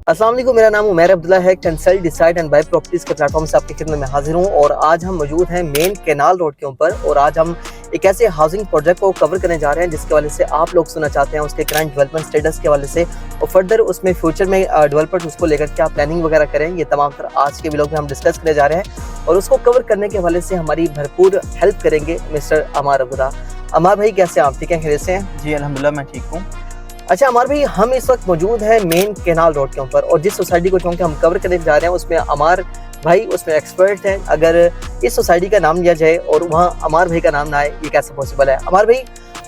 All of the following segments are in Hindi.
अस्सलाम वालेकुम, मेरा नाम उमैर अब्दुल्ला है। Consult decide and buy properties के प्लेटफॉर्म से आपकी खिदमत में हाजिर हूँ और आज हम मौजूद हैं मेन कैनाल रोड के ऊपर और आज हम एक ऐसे हाउसिंग प्रोजेक्ट को कवर करने जा रहे हैं जिसके हवाले से आप लोग सुनना चाहते हैं, उसके करंट डेवलपमेंट स्टेटस के हवाले से और फर्दर उसमें फ्यूचर में डेवलपर्स उसको लेकर क्या प्लानिंग वगैरह करें, ये तमाम तर आज के व्लॉग में हम डिस्कस करने जा रहे हैं और उसको कवर करने के हवाले से हमारी भरपूर हेल्प करेंगे मिस्टर अमार अब्दुल्ला। अमार भाई कैसे हैं आप? ठीक है, खैरियत से हैं? जी अल्हम्दुलिल्लाह मैं ठीक हूँ। अच्छा अमार भाई, हम इस वक्त मौजूद हैं मेन कैनाल रोड के ऊपर और जिस सोसाइटी को चूँकि हम कवर करने जा रहे हैं उसमें अमार भाई उसमें एक्सपर्ट हैं। अगर इस सोसाइटी का नाम लिया जाए और वहाँ अमार भाई का नाम ना आए, ये कैसे पॉसिबल है? अमार भाई,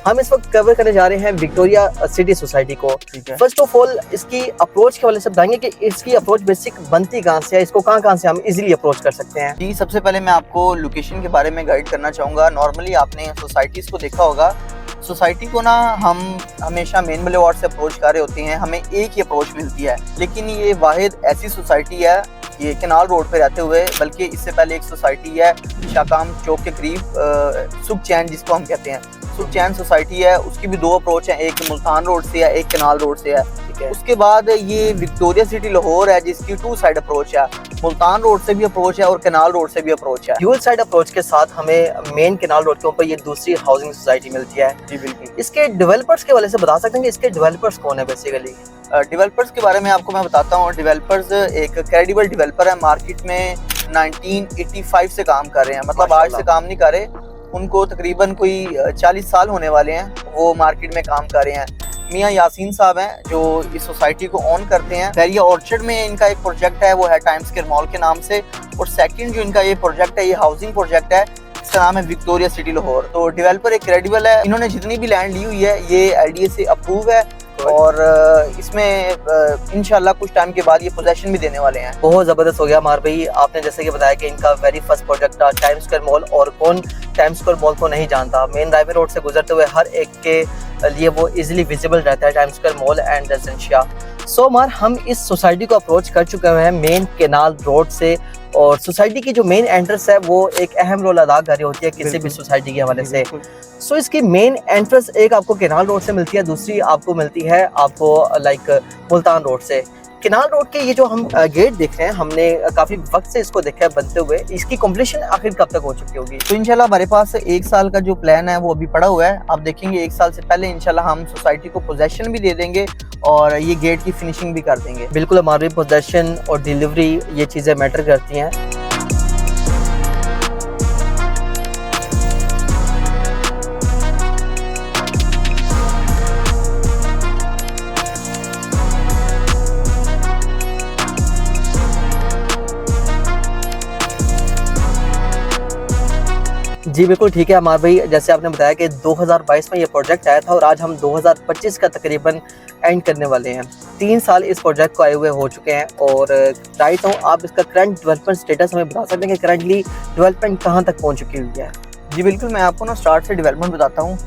हम इस वक्त कवर करने जा रहे हैं विक्टोरिया सिटी सोसाइटी को। फर्स्ट ऑफ ऑल इसकी अप्रोच के हवाले से बताएंगे कि इसकी अप्रोच बेसिक बनती कहाँ से है, इसको कहाँ से हम इजीली अप्रोच कर सकते हैं? जी, सबसे पहले मैं आपको लोकेशन के बारे में गाइड करना चाहूँगा। नॉर्मली आपने सोसाइटीज़ को देखा होगा, सोसाइटी को ना हम हमेशा मेन बुलेवार्ड से अप्रोच कर रहे होते हैं, हमें एक ही अप्रोच मिलती है, लेकिन ये वाहिद ऐसी सोसाइटी है ये कैनाल रोड पे रहते हुए, बल्कि इससे पहले एक सोसाइटी है शाकाम चौक के करीब सुख चैन जिसको हम कहते हैं, सुख चैन सोसाइटी है, उसकी भी दो अप्रोच हैं, एक मुल्तान रोड से है, एक कैनाल रोड से है। उसके बाद ये विक्टोरिया सिटी लाहौर है जिसकी टू साइड अप्रोच है, मुल्तान रोड से भी अप्रोच है और कैनाल रोड से भी अप्रोच है। ड्यूल साइड अप्रोच के साथ हमें मेन कैनाल रोड के ऊपर ये दूसरी हाउसिंग सोसाइटी मिलती है। जी बिल्कुल। इसके डेवलपर्स के हवाले से बता सकते हैं कि इसके डेवलपर्स कौन है? बेसिकली डेवलपर्स के बारे में आपको मैं बताता हूँ। डेवलपर्स एक क्रेडिबल डेवलपर है, मार्केट में 1985 से काम कर रहे हैं, मतलब आज से काम नहीं कर रहे, उनको तकरीबन कोई 40 साल होने वाले हैं, वो मार्केट में काम कर रहे हैं। मियाँ यासीन साहब हैं जो इस सोसाइटी को ऑन करते हैं। दरिया ऑर्चर्ड में इनका एक प्रोजेक्ट है, वो है टाइम्स स्क्वायर मॉल के नाम से, और सेकंड जो इनका ये प्रोजेक्ट है, ये हाउसिंग प्रोजेक्ट है, इसका नाम है विक्टोरिया सिटी लाहौर। तो डेवलपर एक क्रेडिबल है, इन्होंने जितनी भी लैंड ली हुई है ये LDA से अप्रूव है और इसमें इंशाल्लाह कुछ टाइम के बाद ये पोजेशन भी देने वाले हैं। बहुत ज़बरदस्त हो गया अमार भाई, आपने जैसे कि बताया कि इनका वेरी फर्स्ट प्रोजेक्ट था टाइम्स स्क्वायर मॉल, और कौन टाइम्स स्क्वायर मॉल को नहीं जानता? मेन रायवे रोड से गुजरते हुए हर एक के लिए वो इजीली विजिबल रहता है Times Square mall and residential. So अमार, हम इस सोसाइटी को अप्रोच कर चुके हैं मेन कैनाल रोड से और सोसाइटी की जो मेन एंट्रेंस है वो एक अहम रोल अदा कर रही होती है किसी भी सोसाइटी के हवाले से। सो इसकी मेन एंट्रेंस एक आपको कैनाल रोड से मिलती है, दूसरी आपको मिलती है आपको लाइक मुल्तान रोड से। कैनाल रोड के ये जो हम गेट देख रहे हैं, हमने काफी वक्त से इसको देखा है बनते हुए, इसकी कंप्लीशन आखिर कब तक हो चुकी होगी? तो इंशाल्लाह हमारे पास 1 साल का जो प्लान है वो अभी पड़ा हुआ है। आप देखेंगे 1 साल से पहले इंशाल्लाह हम सोसाइटी को पोजेशन भी दे देंगे और ये गेट की फिनिशिंग भी कर देंगे। बिल्कुल, हमारी पोजेशन और डिलीवरी ये चीजें मैटर करती हैं। जी बिल्कुल ठीक है अमार भाई, जैसे आपने बताया कि 2022 में ये प्रोजेक्ट आया था और आज हम 2025 का तकरीबन एंड करने वाले हैं। 3 साल इस प्रोजेक्ट को आए हुए हो चुके हैं और राइट हूँ, आप इसका करंट डेवलपमेंट स्टेटस हमें बता सकते हैं कि करंटली डेवलपमेंट कहाँ तक पहुँच चुकी हुई है? जी बिल्कुल, मैं आपको ना स्टार्ट से डेवलपमेंट बताता हूँ।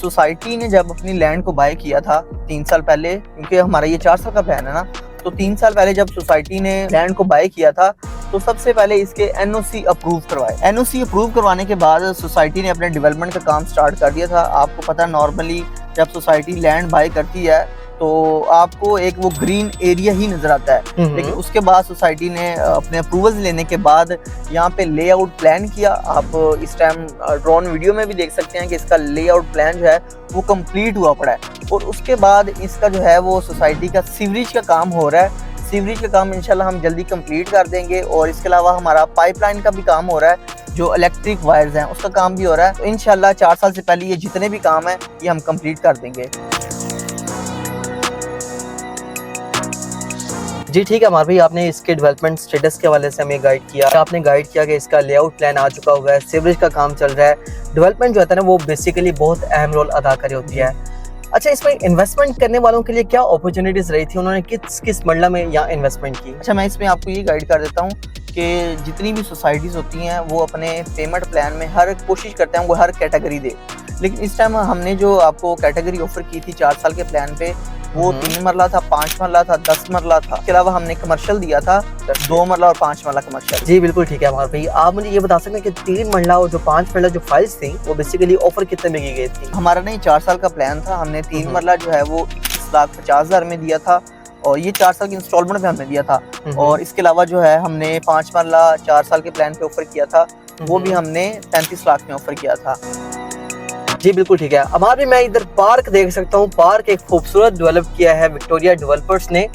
सोसाइटी ने जब अपनी लैंड को बाय किया था 3 साल पहले, क्योंकि हमारा ये 4 साल का प्लान है ना, तो 3 साल पहले जब सोसाइटी ने लैंड को बाय किया था तो सबसे पहले इसके NOC अप्रूव करवाए। NOC अप्रूव करवाने के बाद सोसाइटी ने अपने डेवलपमेंट का काम स्टार्ट कर दिया था। आपको पता है नॉर्मली जब सोसाइटी लैंड बाय करती है तो आपको एक वो ग्रीन एरिया ही नजर आता है, लेकिन उसके बाद सोसाइटी ने अपने अप्रूवल्स लेने के बाद यहाँ पे लेआउट प्लान किया। आप इस टाइम ड्रोन वीडियो में भी देख सकते हैं कि इसका लेआउट प्लान जो है वो कंप्लीट हुआ पड़ा है और उसके बाद इसका जो है वो सोसाइटी का सीवरेज का काम हो रहा है। सीवरेज का काम इंशाल्लाह हम जल्दी कंप्लीट कर देंगे और इसके अलावा हमारा पाइपलाइन का भी काम हो रहा है, जो इलेक्ट्रिक वायर्स हैं उसका काम भी हो रहा है। तो इंशाल्लाह 4 साल से पहले ये जितने भी काम है ये हम कंप्लीट कर देंगे। जी ठीक है अमार भाई, आपने इसके डेवलपमेंट स्टेटस के हवाले से हमें गाइड किया, आपने गाइड किया कि इसका लेआउट प्लान आ चुका हुआ है, सीवरेज का काम चल रहा है। डेवलपमेंट जो होता है ना वो बेसिकली बहुत अहम रोल अदा कर रही होती है। अच्छा, इसमें इन्वेस्टमेंट करने वालों के लिए क्या अपॉर्चुनिटीज रही थी, उन्होंने किस मंडला में यहाँ इन्वेस्टमेंट की? अच्छा, मैं इसमें आपको ये गाइड कर देता हूँ कि जितनी भी सोसाइटीज़ होती हैं वो अपने पेमेंट प्लान में हर कोशिश करते हैं वो हर कैटेगरी दे, लेकिन इस टाइम हमने जो आपको कैटेगरी ऑफर की थी 4 साल के प्लान पे वो 3 मरला था, 5 मरला था, 10 मरला था। इसके अलावा हमने कमर्शियल दिया था 2 मरला और 5 मरला कमर्शियल। जी बिल्कुल ठीक है अमार भाई, आप मुझे ये बता सकते हैं कि 3 मरला और जो 5 मरला जो फाइल्स थी वो बेसिकली ऑफर कितने में की गई थी? हमारा नहीं 4 साल का प्लान था, हमने 3 मरला जो है वो 1,50,000 में दिया था और ये 4 साल की इंस्टॉलमेंट में हमने दिया था। और इसके अलावा जो है हमने 5 मरला 4 साल के प्लान पे ऑफर किया था, वो भी हमने 35 लाख में ऑफर किया था। जी बिल्कुल ठीक है। अब मैं इधर पार्क देख सकता हूँ, पार्क एक खूबसूरत डेवलप किया है विक्टोरिया डेवलपर्स ने।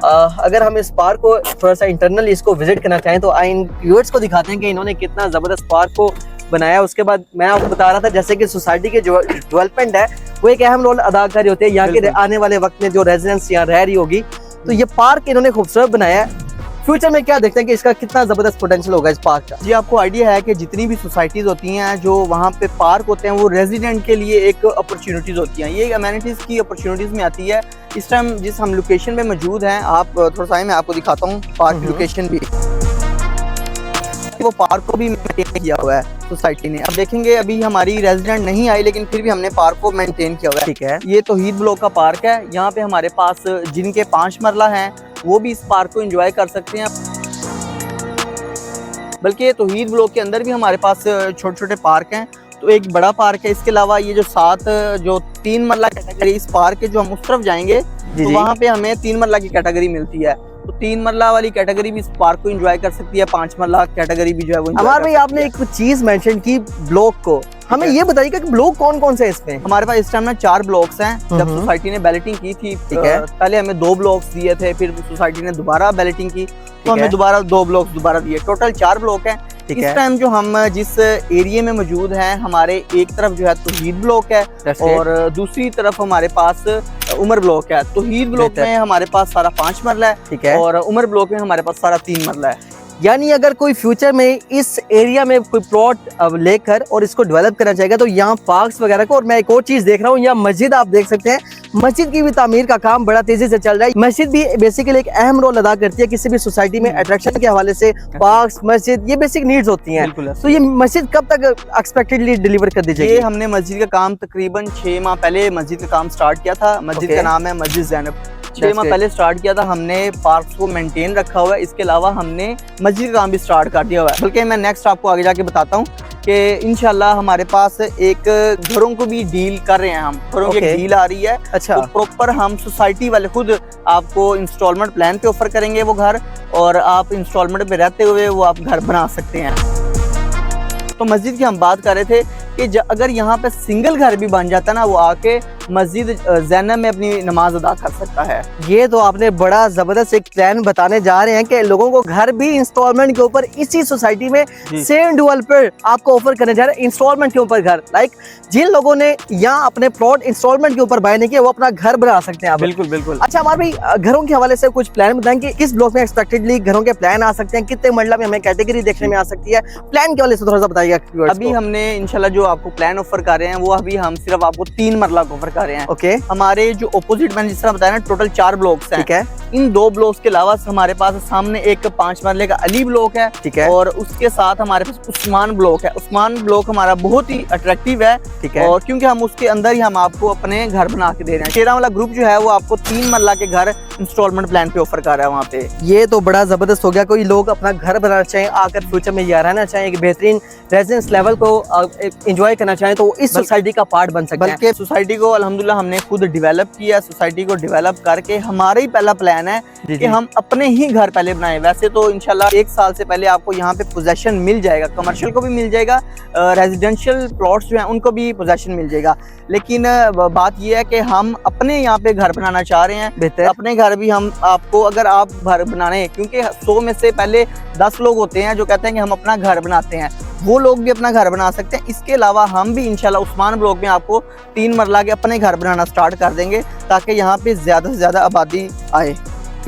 अगर हम इस पार्क को थोड़ा सा इंटरनली इसको विजिट करना चाहें तो इन व्यूअर्स को दिखाते हैं कि इन्होंने कितना ज़बरदस्त पार्क को बनाया। उसके बाद मैं आपको बता रहा था जैसे कि सोसाइटी के जो डेवलपमेंट है वो एक अहम रोल अदा कर रही होती है यहाँ के आने वाले वक्त में जो रेजिडेंट्स यहाँ रह रही होगी। तो ये पार्क इन्होंने खूबसूरत बनाया है। फ्यूचर में क्या देखते हैं कि इसका कितना जबरदस्त पोटेंशियल होगा इस पार्क का। जी आपको आइडिया है कि जितनी भी सोसाइटीज होती हैं जो वहाँ पे पार्क होते हैं वो रेजिडेंट के लिए एक अपॉर्चुनिटीज होती हैं, ये अमेनिटीज की अपॉर्चुनिटीज में आती है। इस टाइम जिस हम लोकेशन पे मौजूद हैं, आप थोड़ा सा मैं आपको दिखाता हूँ पार्क की लोकेशन भी। वो पार्क को भी मेंटेन किया हुआ है सोसाइटी ने। अब देखेंगे अभी हमारी रेजिडेंट नहीं आई लेकिन फिर भी हमने पार्क को मेंटेन किया हुआ है। ठीक है, ये तौहीद ब्लॉक का पार्क है। यहाँ पे हमारे पास जिनके 5 मरला हैं वो भी इस पार्क को एंजॉय कर सकते हैं। बल्कि ये तौहीद ब्लॉक के अंदर भी हमारे पास छोटे छोटे पार्क हैं, तो एक बड़ा पार्क है। इसके अलावा ये जो 3 मरला कैटेगरी इस पार्क के जो हम उस तरफ जाएंगे तो वहाँ पे हमें 3 मरला की कैटेगरी मिलती है। तो 3 मरला वाली कैटेगरी भी इस पार्क को एंजॉय कर सकती है, 5 मरला कैटेगरी भी जो है वो। अमर भाई आपने एक चीज मेंशन की ब्लॉक को, हमें ये बताइएगा कि ब्लॉक कौन कौन से हैं इसमें। हमारे पास इस टाइम ना 4 ब्लॉक्स हैं। जब सोसाइटी ने बैलेटिंग की थी, ठीक है, पहले हमें 2 ब्लॉक्स दिए थे, फिर सोसाइटी ने दोबारा बैलेटिंग की तो हमें दोबारा 2 ब्लॉक्स दोबारा दिए। टोटल 4 ब्लॉक हैं। इस टाइम जो हम जिस एरिया में मौजूद हैं, हमारे एक तरफ जो है तौहीद ब्लॉक है और दूसरी तरफ हमारे पास उमर ब्लॉक है। तौहीद ब्लॉक में हमारे पास सारा 5 मरला है, ठीक है, और उमर ब्लॉक में हमारे पास सारा 3 मरला है। यानी अगर कोई फ्यूचर में इस एरिया में कोई प्लॉट लेकर और इसको डेवलप करना चाहेगा तो यहाँ पार्क्स वगैरह को। और मैं एक और चीज देख रहा हूँ, यहाँ मस्जिद आप देख सकते हैं, मस्जिद की भी तामीर का काम बड़ा तेजी से चल रहा है। मस्जिद भी बेसिकली एक अहम रोल अदा करती है किसी भी सोसाइटी में अट्रैक्शन के हवाले से। पार्क्स, मस्जिद, ये बेसिक नीड्स होती हैं। तो ये मस्जिद कब तक एक्सपेक्टेडली डिलीवर कर दी जाएगी? ये हमने मस्जिद का काम तकरीबन 6 माह पहले मस्जिद का काम स्टार्ट किया था। मस्जिद का नाम है मस्जिद ज़ैनब। 6 माह पहले स्टार्ट किया था हमने। पार्क्स को मेंटेन रखा हुआ है। इसके अलावा हमने मस्जिद का काम भी स्टार्ट कर दिया हुआ है। बल्कि मैं नेक्स्ट आपको आगे जाके बताता हूँ कि इंशाल्लाह हमारे पास एक घरों को भी डील कर रहे हैं हम। घरों की डील आ रही है। अच्छा, तो प्रॉपर हम सोसाइटी वाले खुद आपको इंस्टॉलमेंट प्लान पे ऑफर करेंगे वो घर, और आप इंस्टॉलमेंट पे रहते हुए वो आप घर बना सकते हैं। तो मस्जिद की हम बात कर रहे थे कि अगर यहाँ पे सिंगल घर भी बन जाता ना, वो आके मस्जिद ज़ैनब में अपनी नमाज अदा कर सकता है। ये तो आपने बड़ा जबरदस्त एक प्लान बताने जा रहे हैं कि लोगों को घर भी इंस्टॉलमेंट के ऊपर इसी सोसाइटी में सेम डेवलपर आपको ऑफर करने जा रहे हैं इंस्टॉलमेंट के ऊपर घर। लाइक जिन लोगों ने यहाँ अपने प्लॉट इंस्टॉलमेंट के ऊपर बाय नहीं किया वो अपना घर बना सकते हैं। बिल्कुल बिल्कुल। अच्छा हमारे भाई घरों के हवाले से कुछ प्लान बताएं कि किस ब्लॉक में एक्सपेक्टेडली घरों के प्लान आ सकते हैं, कितने मरला में हमें कैटेगरी देखने में आ सकती है, प्लान के हवाले से थोड़ा सा बताइएगा। अभी हमने इंशाल्लाह जो आपको प्लान ऑफर कर रहे हैं वो अभी हम सिर्फ आपको 3 मरला को ऑफर कर रहे हैं। ओके, हमारे जो ऑपोजिट मैंने जिस तरह बताया ना, टोटल 4 ब्लॉक्स हैं। ठीक है, इन 2 ब्लॉक्स के अलावा हमारे पास सामने एक 5 मरले का अली ब्लॉक है, ठीक है, और उसके साथ हमारे पास उस्मान ब्लॉक है। उस्मान ब्लॉक हमारा बहुत ही अट्रैक्टिव है, ठीक है, और क्योंकि हम उसके अंदर ही हम आपको अपने घर बना के दे रहे हैं। 13 वाला ग्रुप जो है वो आपको 3 मरला के घर इंस्टॉलमेंट प्लान पे ऑफर कर रहा है वहाँ पे। ये तो बड़ा जबरदस्त हो गया। कोई लोग अपना घर बनाना चाहें, आकर फ्यूचर में यहाँ रहना चाहें, एक बेहतरीन रेजिडेंस लेवल को एंजॉय करना चाहें तो इस सोसाइटी का पार्ट बन सकते हैं। बल्कि सोसाइटी को अल्हम्दुलिल्लाह हमने खुद डेवलप किया। सोसाइटी को डेवलप करके हमारा ही पहला प्लान है कि हम अपने ही घर पहले बनाएं। वैसे तो इंशाल्लाह 1 साल से पहले आपको यहाँ पे पोजेशन मिल जाएगा, कमर्शियल को भी मिल जाएगा, रेजिडेंशियल प्लॉट्स जो हैं उनको भी पोजेशन मिल जाएगा। लेकिन बात यह है कि हम अपने यहाँ पे घर बनाना चाह रहे हैं। बेहतर अपने घर भी हम आपको, अगर आप घर बनाने, क्योंकि 100 में से पहले 10 लोग होते हैं जो कहते हैं कि हम अपना घर बनाते हैं, वो लोग भी अपना घर बना सकते हैं। इसके अलावा हम भी इंशाल्लाह उस्मान ब्लॉक में आपको 3 मरला के अपने घर बनाना स्टार्ट कर देंगे ताकि यहाँ पे ज़्यादा से ज़्यादा आबादी आए।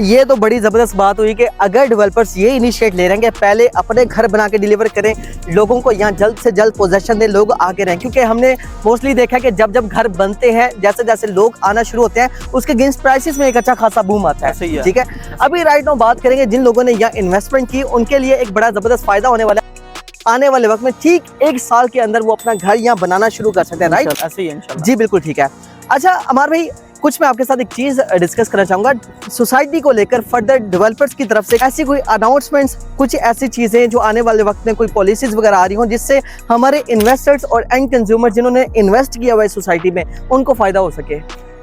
ये तो बड़ी ज़बरदस्त बात हुई कि अगर डेवलपर्स ये इनिशिएट ले रहे हैं कि पहले अपने घर बना के डिलीवर करें, लोगों को यहाँ जल्द से जल्द पोजेशन दें, लोग आके रहें। क्योंकि हमने मोस्टली देखा है कि जब जब घर बनते हैं, जैसे जैसे लोग आना शुरू होते हैं, उसके अगेंस्ट प्राइसेस में एक अच्छा खासा बूम आता है। ठीक है, अभी राइट नाउ बात करेंगे जिन लोगों ने यहाँ इन्वेस्टमेंट की, उनके लिए एक बड़ा ज़बरदस्त फायदा होने वाला है। आने वाले वक्त में ठीक 1 साल के अंदर वो अपना घर यहाँ बनाना शुरू कर सकते हैं। राइट, ऐसे ही इंशाल्लाह। जी बिल्कुल ठीक है। अच्छा अमर भाई, कुछ मैं आपके साथ एक चीज डिस्कस करना चाहूंगा सोसाइटी को लेकर फर्दर डेवलपर्स की तरफ से ऐसी कोई अनाउंसमेंट्स, कुछ ऐसी चीजें जो आने वाले वक्त में कोई पॉलिसीज वगैरह आ रही हों जिससे हमारे इन्वेस्टर्स और एंड कंज्यूमर जिन्होंने इन्वेस्ट किया हुआ है सोसाइटी में उनको फायदा हो सके।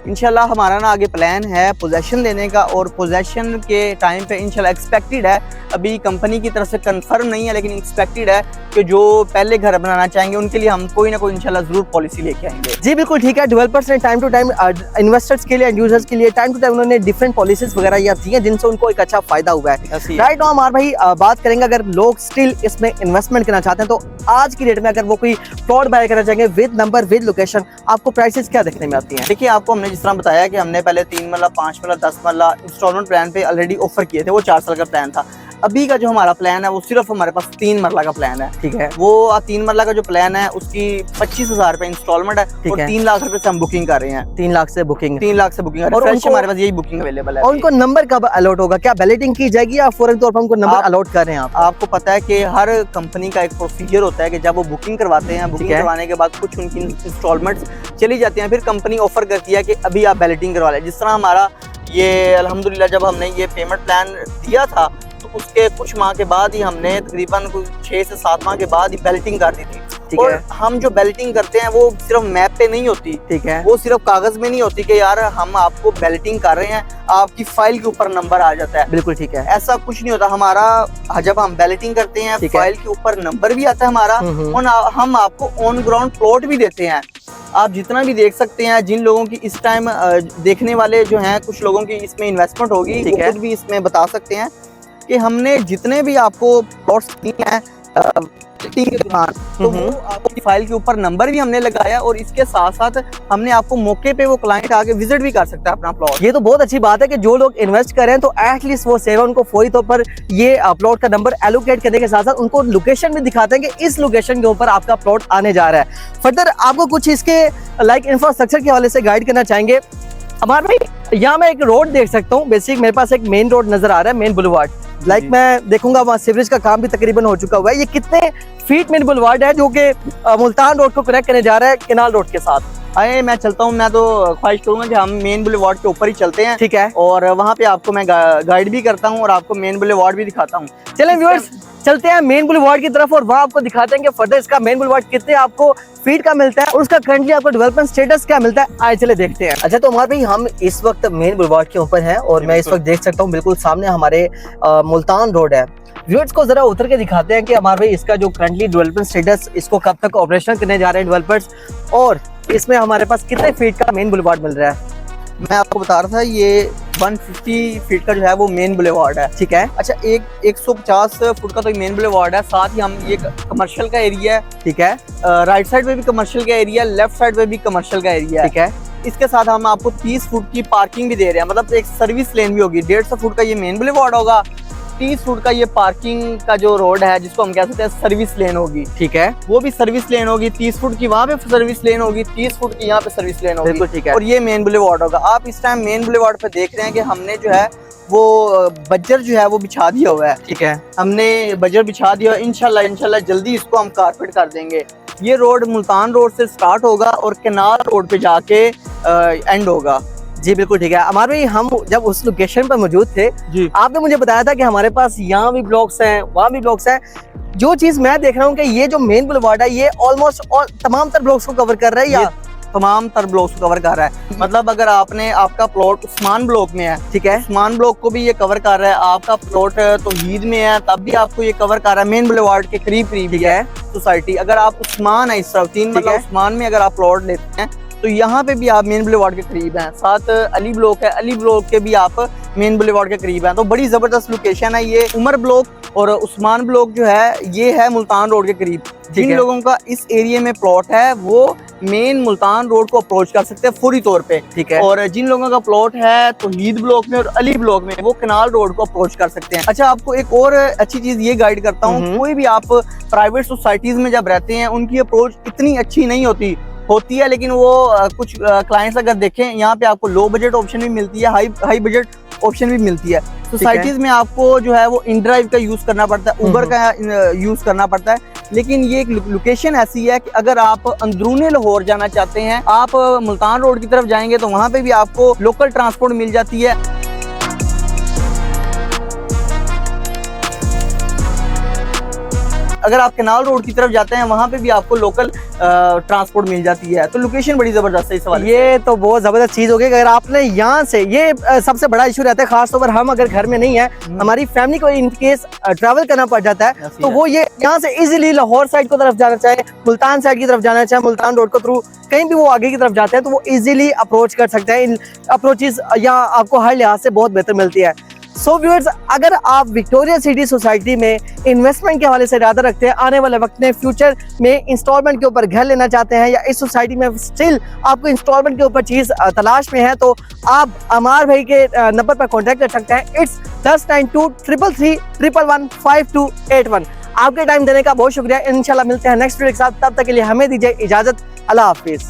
इंशाल्लाह हमारा ना आगे प्लान है पोजेशन लेने का, और पोजेशन के टाइम पे इंशाल्लाह एक्सपेक्टेड है, अभी कंपनी की तरफ से कंफर्म नहीं है लेकिन एक्सपेक्टेड है कि जो पहले घर बनाना चाहेंगे उनके लिए हम कोई ना कोई इंशाल्लाह जरूर पॉलिसी लेके आएंगे। जी बिल्कुल ठीक है। डेवलपर्स ने टाइम टू टाइम इन्वेस्टर्स के लिए, यूजर्स के लिए टाइम टू टाइम उन्होंने डिफरेंट पॉलिसीज वगैरह या दी हैं जिनसे उनको एक अच्छा फायदा हुआ है। राइट नाउ हमारे भाई बात करेंगे, अगर लोग स्टिल इसमें इन्वेस्टमेंट करना चाहते हैं तो आज की डेट में अगर वो कोई प्लॉट बाय करना चाहेंगे विद नंबर विद लोकेशन, आपको प्राइसेस क्या देखने में आती हैं? देखिए, आपको हमने जिस तरह बताया कि हमने पहले 3 मरला, 5 मरला, 10 मरला इंस्टॉलमेंट प्लान पे ऑलरेडी ऑफर किए थे, वो 4 साल का प्लान था। अभी का जो हमारा प्लान है वो सिर्फ हमारे पास 3 मरला का प्लान है, ठीक है। वो 3 मरला का जो प्लान है उसकी 25,000 रुपए इंस्टॉलमेंट है और 3 लाख रुपए से हम बुकिंग कर रहे हैं। 3 लाख से बुकिंग, 3 लाख से बुकिंग है, और हमारे पास यही बुकिंग अवेलेबल है। और उनको नंबर कब अलॉट होगा? क्या बैलेटिंग की जाएगी या फौरन तौर पर उनको नंबर अलॉट कर रहे हैं आप? आपको पता है कि हर कंपनी का एक प्रोसीजर होता है कि जब वो बुकिंग करवाते हैं, बुकिंग करवाने के बाद कुछ उनकी इंस्टॉलमेंट्स चली जाती हैं, फिर कंपनी ऑफर करती है कि अभी आप बैलेटिंग करवा लें। जिस तरह हमारा ये अल्हम्दुलिल्लाह जब हमने ये पेमेंट प्लान दिया था तो उसके कुछ माह के बाद ही हमने तकरीबन 6 से 7 माह के बाद ही बैलेटिंग कर दी थी। ठीक और है। हम जो बैलेटिंग करते हैं वो सिर्फ मैप पे नहीं होती, ठीक है, वो सिर्फ कागज में नहीं होती कि यार हम आपको बैलेटिंग कर रहे हैं, आपकी फाइल के ऊपर नंबर आ जाता है। बिल्कुल ठीक है, ऐसा कुछ नहीं होता। हमारा जब हम बैलेटिंग करते हैं फाइल के ऊपर नंबर भी आता है हमारा, और हम आपको ऑन ग्राउंड प्लॉट भी देते हैं। आप जितना भी देख सकते हैं, जिन लोगों की इस टाइम देखने वाले जो हैं, कुछ लोगों की इसमें इन्वेस्टमेंट होगी, वो खुद भी इसमें बता सकते हैं कि हमने जितने भी आपको प्लॉट्स दिए हैं के दौरान, तो वो आपकी फाइल के ऊपर नंबर भी हमने लगाया, और इसके साथ साथ हमने आपको मौके पे वो क्लाइंट आके विजिट भी कर सकता है अपना प्लॉट। ये तो बहुत अच्छी बात है कि जो लोग इन्वेस्ट कर रहे हैं तो एटलीस्ट वो सेवा उनको फौरी तौर पर ये प्लॉट का नंबर एलोकेट करने के साथ साथ उनको लोकेशन भी दिखाते हैं कि इस लोकेशन के ऊपर आपका प्लॉट आने जा रहा है। फर्दर आपको कुछ इसके लाइक इंफ्रास्ट्रक्चर के हवाले से गाइड करना चाहेंगे। हमारे भाई यहाँ मैं एक रोड देख सकता हूँ, बेसिक मेरे पास एक मेन रोड नजर आ रहा है, मेन बुलवार्ड। लाइक मैं देखूंगा वहाँ सीवरेज का काम भी तकरीबन हो चुका हुआ है। ये कितने फीट मेन बुलवार्ड है जो कि मुल्तान रोड को कनेक्ट करने जा रहा है केनाल रोड के साथ? आए मैं चलता हूँ, मैं तो ख्वाहिश करूंगा कि हम मेन बुलेवार्ड के ऊपर ही चलते हैं, ठीक है, और वहाँ पे आपको मैं गाइड भी करता हूँ और आपको मेन बुलेवार्ड भी दिखाता हूँ। चलें व्यूअर्स, चलते हैं मेन बुलेवार्ड की तरफ और वहाँ आपको दिखाते हैं कि फर्दर इसका मेन बुलेवार्ड कितने आपको फीट का मिलता है और उसका करंटली आपको डेवलपमेंट स्टेटस क्या मिलता है। आए चले देखते हैं। अच्छा, तो हमारे भाई हम इस वक्त मेन बुलेवार्ड के ऊपर हैं और मैं इस वक्त देख सकता हूँ बिल्कुल सामने हमारे मुल्तान रोड है। व्यूअर्स को जरा उतर के दिखाते हैं कि हमारे भाई इसका जो करंटली डेवलपमेंट स्टेटस, इसको कब तक ऑपरेशन करने जा रहे हैं डेवलपर्स, और इसमें हमारे पास कितने फीट का मेन बुलेवार्ड मिल रहा है। मैं आपको बता रहा था ये 150 फीट का जो है वो मेन बुलेवार्ड है, ठीक है। अच्छा, 150 फुट का तो मेन बुलेवार्ड है, साथ ही हम ये कमर्शियल का एरिया है, ठीक है। राइट साइड पे भी कमर्शियल का एरिया, लेफ्ट साइड पे भी कमर्शियल का एरिया है, ठीक है। इसके साथ हम आपको 30 फुट की पार्किंग भी दे रहे हैं, मतलब एक सर्विस लेन भी होगी। 150 फुट का ये मेन बुलेवार्ड होगा, 30 फुट का ये पार्किंग का जो रोड है जिसको हम कह सकते हैं सर्विस लेन होगी, ठीक है, वो भी सर्विस लेन होगी। 30 फुट की वहाँ पे सर्विस लेन होगी, 30 फुट की यहाँ पे सर्विस लेन होगी, बिल्कुल ठीक है। और ये मेन बुलेवार्ड होगा। आप इस टाइम मेन बुलेवार्ड पे देख रहे हैं कि हमने जो है वो बजर जो है वो बिछा दिया हुआ है, ठीक है। हमने बजर बिछा दिया, इंशाल्लाह जल्दी इसको हम कारपेट कर देंगे। ये रोड मुल्तान रोड से स्टार्ट होगा और केनाल रोड पे जाके एंड होगा। जी बिल्कुल ठीक है। हमारे भाई हम जब उस लोकेशन पर मौजूद थे जी, आपने मुझे बताया था कि हमारे पास यहाँ भी ब्लॉक्स हैं, वहाँ भी ब्लॉक्स हैं। जो चीज मैं देख रहा हूँ कि ये जो मेन बुलेवार्ड है ये ऑलमोस्ट तमाम तर ब्लॉक्स को कवर कर रहा है, या तमाम तर ब्लॉक्स को कवर कर रहा है। मतलब अगर आपका प्लॉट उस्मान ब्लॉक में है, ठीक है, उस्मान ब्लॉक को भी ये कवर कर रहा है। आपका प्लॉट तौहीद में है तब भी आपको ये कवर कर रहा है, मेन बुलेवार्ड के करीब ठीक है। सोसाइटी। अगर आप उस्मान है इस तरफ 3 मतलब उस्मान में अगर आप प्लॉट लेते हैं तो यहाँ पे भी आप मेन बुलेवार्ड के करीब हैं। साथ अली ब्लॉक है, अली ब्लॉक के भी आप मेन बुलेवार्ड के करीब हैं। तो बड़ी जबरदस्त लोकेशन है ये। उमर ब्लॉक और उस्मान ब्लॉक जो है ये है मुल्तान रोड के करीब। जिन लोगों का इस एरिया में प्लॉट है वो मेन मुल्तान रोड को अप्रोच कर सकते हैं फौरी तौर पे, ठीक है। और जिन लोगों का प्लॉट है तौहीद ब्लॉक में और अली ब्लॉक में वो केनाल रोड को अप्रोच कर सकते हैं। अच्छा, आपको एक और अच्छी चीज ये गाइड करता हूँ, कोई भी आप प्राइवेट सोसाइटीज में जब रहते हैं उनकी अप्रोच इतनी अच्छी नहीं होती है, लेकिन वो कुछ क्लाइंट्स अगर देखें यहाँ पे आपको लो बजट ऑप्शन भी मिलती है, हाई बजट ऑप्शन भी मिलती है। सोसाइटीज में आपको जो है वो इनड्राइव का यूज करना पड़ता है, उबर का यूज करना पड़ता है, लेकिन ये एक लोकेशन ऐसी है कि अगर आप अंदरूनी लाहौर जाना चाहते हैं, आप मुल्तान रोड की तरफ जाएंगे तो वहाँ पे भी आपको लोकल ट्रांसपोर्ट मिल जाती है। अगर आप कैनाल रोड की तरफ जाते हैं वहाँ पे भी आपको लोकल ट्रांसपोर्ट मिल जाती है। तो लोकेशन बड़ी जबरदस्त है इस वाले। ये तो बहुत जबरदस्त चीज होगी। अगर आपने यहाँ से, ये सबसे बड़ा इशू रहता है खासतौर पर हम अगर घर में नहीं है, हमारी फैमिली को इन केस ट्रैवल करना पड़ जाता है, तो वो ये यहाँ से इजीली लाहौर साइड को तरफ जाना चाहे, मुल्तान साइड की तरफ जाना चाहे, मुल्तान रोड को थ्रू कहीं भी वो आगे की तरफ जाते हैं तो वो इजीली अप्रोच कर सकते हैं। इन अप्रोचेस यहाँ आपको हर लिहाज से बहुत बेहतर मिलती है। सो व्यूअर्स, अगर आप विक्टोरिया सिटी सोसाइटी में इन्वेस्टमेंट के हवाले से इरादा रखते हैं, आने वाले वक्त में फ्यूचर में इंस्टॉलमेंट के ऊपर घर लेना चाहते हैं, या इस सोसाइटी में स्टिल आपको इंस्टॉलमेंट के ऊपर चीज़ तलाश में है, तो आप अमार भाई के नंबर पर कॉन्टैक्ट कर सकते हैं। इट्स 109233315281। आपके टाइम देने का बहुत शुक्रिया। इंशाल्लाह मिलते हैं नेक्स्ट वीडियो के साथ, तब तक के लिए हमें दीजिए इजाज़त। अल्लाह हाफिज़।